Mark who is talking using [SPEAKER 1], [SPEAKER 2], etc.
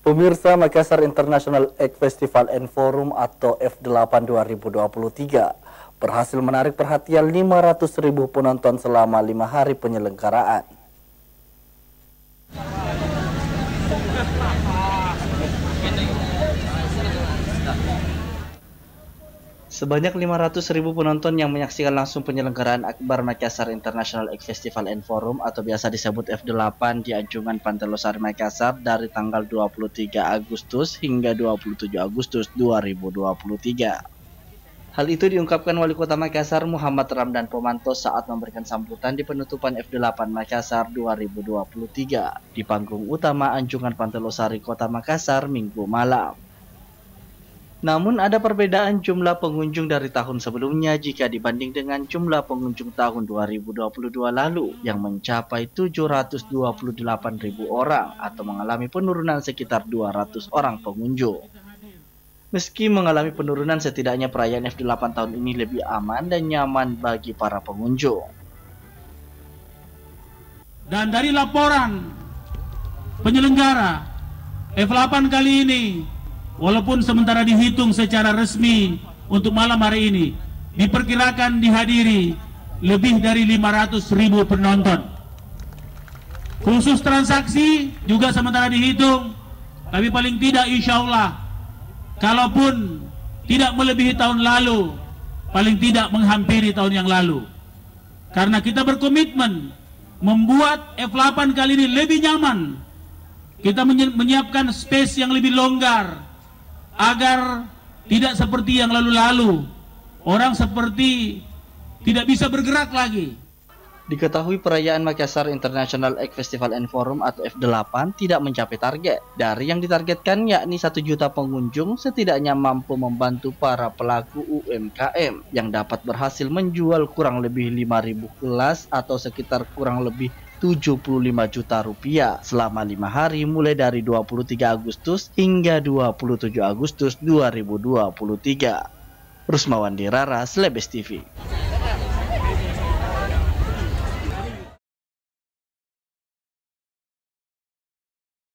[SPEAKER 1] Pemirsa, Makassar International Egg Festival and Forum atau F8 2023 berhasil menarik perhatian 500.000 penonton selama 5 hari penyelenggaraan. Sebanyak 500.000 penonton yang menyaksikan langsung penyelenggaraan Akbar Makassar International Egg Festival and Forum atau biasa disebut F8 di Anjungan Pantai Losari Makassar dari tanggal 23 Agustus hingga 27 Agustus 2023. Hal itu diungkapkan Wali Kota Makassar Muhammad Ramdan Pomanto saat memberikan sambutan di penutupan F8 Makassar 2023 di panggung utama Anjungan Pantai Losari Kota Makassar Minggu malam. Namun ada perbedaan jumlah pengunjung dari tahun sebelumnya jika dibanding dengan jumlah pengunjung tahun 2022 lalu yang mencapai 728.000 orang atau mengalami penurunan sekitar 200 orang pengunjung. Meski mengalami penurunan, setidaknya perayaan F8 tahun ini lebih aman dan nyaman bagi para pengunjung.
[SPEAKER 2] Dan dari laporan penyelenggara F8 kali ini, walaupun sementara dihitung secara resmi untuk malam hari ini, diperkirakan dihadiri lebih dari 500.000 penonton. Khusus transaksi juga sementara dihitung, tapi paling tidak insya Allah, kalaupun tidak melebihi tahun lalu, paling tidak menghampiri tahun yang lalu. Karena kita berkomitmen membuat F8 kali ini lebih nyaman. Kita menyiapkan space yang lebih longgar, agar tidak seperti yang lalu-lalu, orang seperti tidak bisa bergerak lagi.
[SPEAKER 1] Diketahui perayaan Makassar International Egg Festival and Forum atau F8 tidak mencapai target. Dari yang ditargetkan yakni 1 juta pengunjung, setidaknya mampu membantu para pelaku UMKM yang dapat berhasil menjual kurang lebih 5.000 gelas atau sekitar kurang lebih 75 juta rupiah selama 5 hari mulai dari 23 Agustus hingga 27 Agustus 2023. Rusmawan Dirara, Slebes TV.